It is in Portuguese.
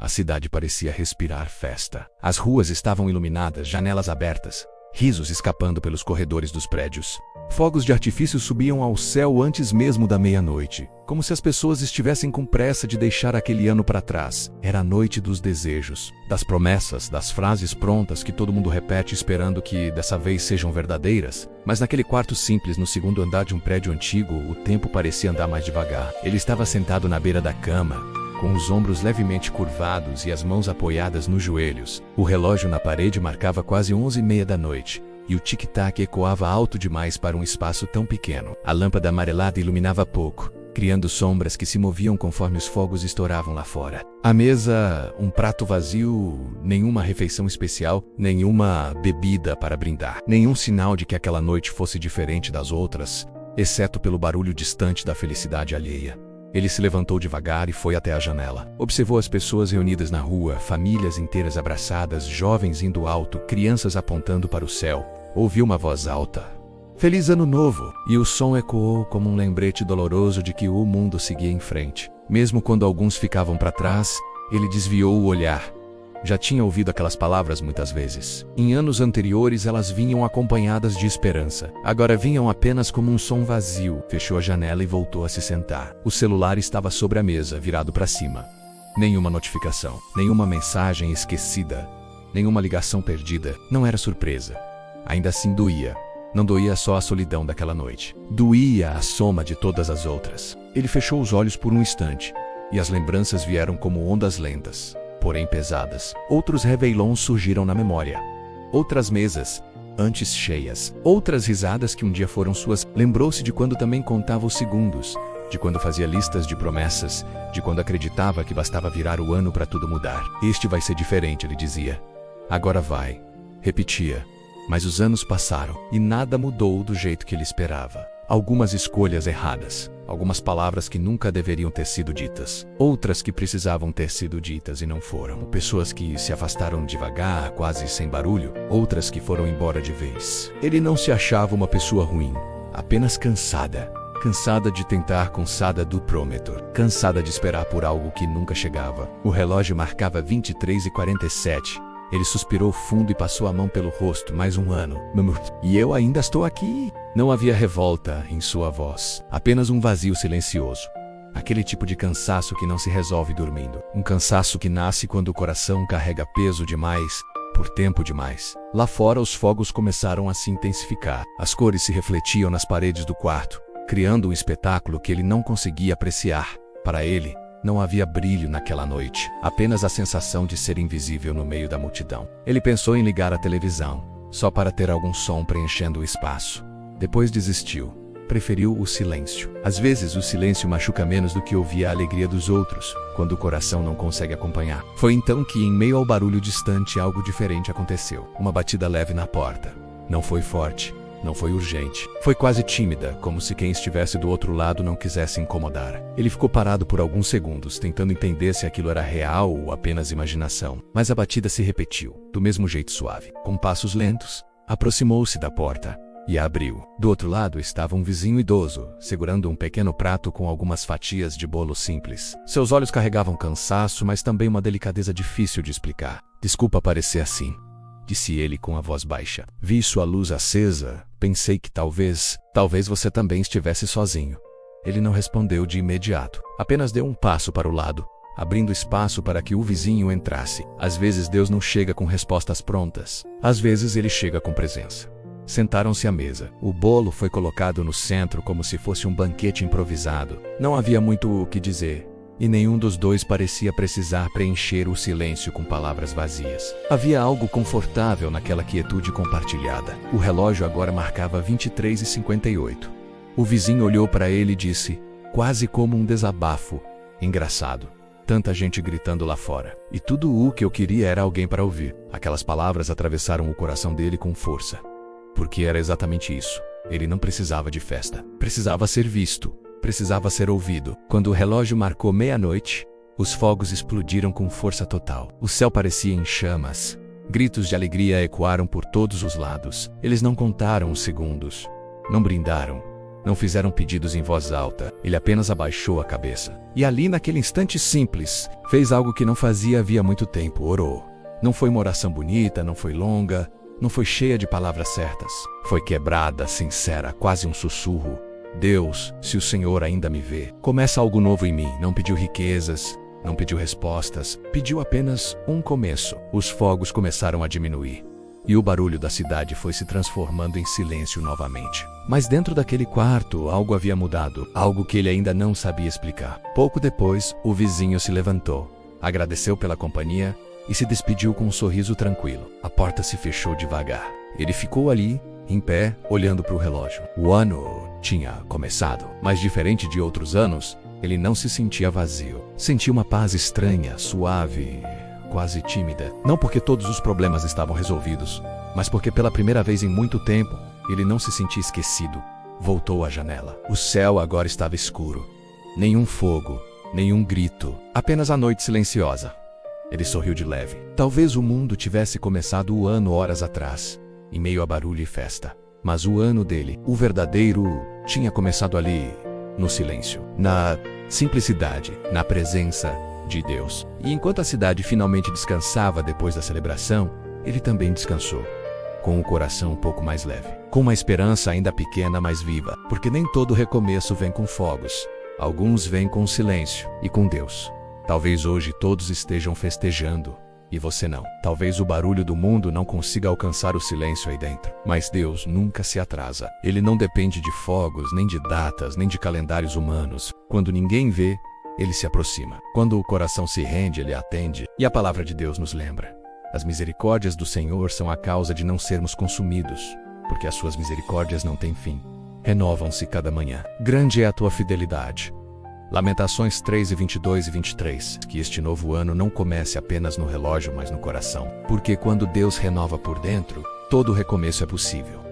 A cidade parecia respirar festa. As ruas estavam iluminadas, janelas abertas, risos escapando pelos corredores dos prédios. Fogos de artifício subiam ao céu antes mesmo da meia-noite, como se as pessoas estivessem com pressa de deixar aquele ano para trás. Era a noite dos desejos, das promessas, das frases prontas que todo mundo repete esperando que dessa vez sejam verdadeiras. Mas naquele quarto simples no segundo andar de um prédio antigo, o tempo parecia andar mais devagar. Ele estava sentado na beira da cama, com os ombros levemente curvados e as mãos apoiadas nos joelhos. O relógio na parede marcava quase 11h30 da noite. E o tic-tac ecoava alto demais para um espaço tão pequeno. A lâmpada amarelada iluminava pouco, criando sombras que se moviam conforme os fogos estouravam lá fora. A mesa, um prato vazio, nenhuma refeição especial, nenhuma bebida para brindar. Nenhum sinal de que aquela noite fosse diferente das outras, exceto pelo barulho distante da felicidade alheia. Ele se levantou devagar e foi até a janela. Observou as pessoas reunidas na rua, famílias inteiras abraçadas, jovens indo alto, crianças apontando para o céu. Ouviu uma voz alta: "Feliz Ano Novo!" E o som ecoou como um lembrete doloroso de que o mundo seguia em frente. Mesmo quando alguns ficavam para trás, ele desviou o olhar. Já tinha ouvido aquelas palavras muitas vezes. Em anos anteriores elas vinham acompanhadas de esperança. Agora vinham apenas como um som vazio. Fechou a janela e voltou a se sentar. O celular estava sobre a mesa, virado para cima. Nenhuma notificação, nenhuma mensagem esquecida, nenhuma ligação perdida. Não era surpresa. Ainda assim doía. Não doía só a solidão daquela noite. Doía a soma de todas as outras. Ele fechou os olhos por um instante, e as lembranças vieram como ondas lentas, porém pesadas. Outros réveillons surgiram na memória. Outras mesas, antes cheias. Outras risadas que um dia foram suas. Lembrou-se de quando também contava os segundos, de quando fazia listas de promessas, de quando acreditava que bastava virar o ano para tudo mudar. Este vai ser diferente, ele dizia. Agora vai. Repetia. Mas os anos passaram e nada mudou do jeito que ele esperava. Algumas escolhas erradas, algumas palavras que nunca deveriam ter sido ditas, outras que precisavam ter sido ditas e não foram. Pessoas que se afastaram devagar, quase sem barulho, outras que foram embora de vez. Ele não se achava uma pessoa ruim, apenas cansada. Cansada de tentar, cansada do Prometor, cansada de esperar por algo que nunca chegava. O relógio marcava 23h47. Ele suspirou fundo e passou a mão pelo rosto. Mais um ano. E eu ainda estou aqui. Não havia revolta em sua voz. Apenas um vazio silencioso. Aquele tipo de cansaço que não se resolve dormindo. Um cansaço que nasce quando o coração carrega peso demais, por tempo demais. Lá fora os fogos começaram a se intensificar. As cores se refletiam nas paredes do quarto, criando um espetáculo que ele não conseguia apreciar. Para ele, não havia brilho naquela noite, apenas a sensação de ser invisível no meio da multidão. Ele pensou em ligar a televisão, só para ter algum som preenchendo o espaço. Depois desistiu. Preferiu o silêncio. Às vezes o silêncio machuca menos do que ouvir a alegria dos outros, quando o coração não consegue acompanhar. Foi então que, em meio ao barulho distante, algo diferente aconteceu. Uma batida leve na porta. Não foi forte. Não foi urgente. Foi quase tímida, como se quem estivesse do outro lado não quisesse incomodar. Ele ficou parado por alguns segundos, tentando entender se aquilo era real ou apenas imaginação. Mas a batida se repetiu, do mesmo jeito suave. Com passos lentos, aproximou-se da porta e a abriu. Do outro lado estava um vizinho idoso, segurando um pequeno prato com algumas fatias de bolo simples. Seus olhos carregavam cansaço, mas também uma delicadeza difícil de explicar. "Desculpa parecer assim", disse ele com a voz baixa. "Vi sua luz acesa. Pensei que talvez você também estivesse sozinho." Ele não respondeu de imediato. Apenas deu um passo para o lado, abrindo espaço para que o vizinho entrasse. Às vezes Deus não chega com respostas prontas. Às vezes ele chega com presença. Sentaram-se à mesa. O bolo foi colocado no centro como se fosse um banquete improvisado. Não havia muito o que dizer, e nenhum dos dois parecia precisar preencher o silêncio com palavras vazias. Havia algo confortável naquela quietude compartilhada. O relógio agora marcava 23h58. O vizinho olhou para ele e disse, quase como um desabafo: "Engraçado. Tanta gente gritando lá fora. E tudo o que eu queria era alguém para ouvir." Aquelas palavras atravessaram o coração dele com força. Porque era exatamente isso. Ele não precisava de festa. Precisava ser visto. Precisava ser ouvido. Quando o relógio marcou meia-noite, os fogos explodiram com força total. O céu parecia em chamas. Gritos de alegria ecoaram por todos os lados. Eles não contaram os segundos. Não brindaram. Não fizeram pedidos em voz alta, ele apenas abaixou a cabeça. E ali, naquele instante simples, fez algo que não fazia havia muito tempo, orou. Não foi uma oração bonita, não foi longa, não foi cheia de palavras certas. Foi quebrada, sincera, quase um sussurro. Deus, se o Senhor ainda me vê, começa algo novo em mim. Não pediu riquezas, não pediu respostas, pediu apenas um começo. Os fogos começaram a diminuir. E o barulho da cidade foi se transformando em silêncio novamente. Mas dentro daquele quarto, algo havia mudado, algo que ele ainda não sabia explicar. Pouco depois, o vizinho se levantou, agradeceu pela companhia e se despediu com um sorriso tranquilo. A porta se fechou devagar. Ele ficou ali, em pé, olhando para o relógio. O ano tinha começado, mas diferente de outros anos, ele não se sentia vazio. Sentia uma paz estranha, suave, quase tímida. Não porque todos os problemas estavam resolvidos, mas porque pela primeira vez em muito tempo, ele não se sentia esquecido. Voltou à janela. O céu agora estava escuro. Nenhum fogo, nenhum grito, apenas a noite silenciosa. Ele sorriu de leve. Talvez o mundo tivesse começado o ano horas atrás, em meio a barulho e festa. Mas o ano dele, o verdadeiro, tinha começado ali, no silêncio, na simplicidade, na presença de Deus. E enquanto a cidade finalmente descansava depois da celebração, ele também descansou, com o coração um pouco mais leve, com uma esperança ainda pequena, mas viva, porque nem todo recomeço vem com fogos. Alguns vêm com silêncio e com Deus. Talvez hoje todos estejam festejando, e você não. Talvez o barulho do mundo não consiga alcançar o silêncio aí dentro. Mas Deus nunca se atrasa. Ele não depende de fogos, nem de datas, nem de calendários humanos. Quando ninguém vê, ele se aproxima. Quando o coração se rende, ele atende. E a palavra de Deus nos lembra: as misericórdias do Senhor são a causa de não sermos consumidos, porque as suas misericórdias não têm fim. Renovam-se cada manhã. Grande é a tua fidelidade. Lamentações 3:22 e 23. Que este novo ano não comece apenas no relógio, mas no coração. Porque quando Deus renova por dentro, todo recomeço é possível.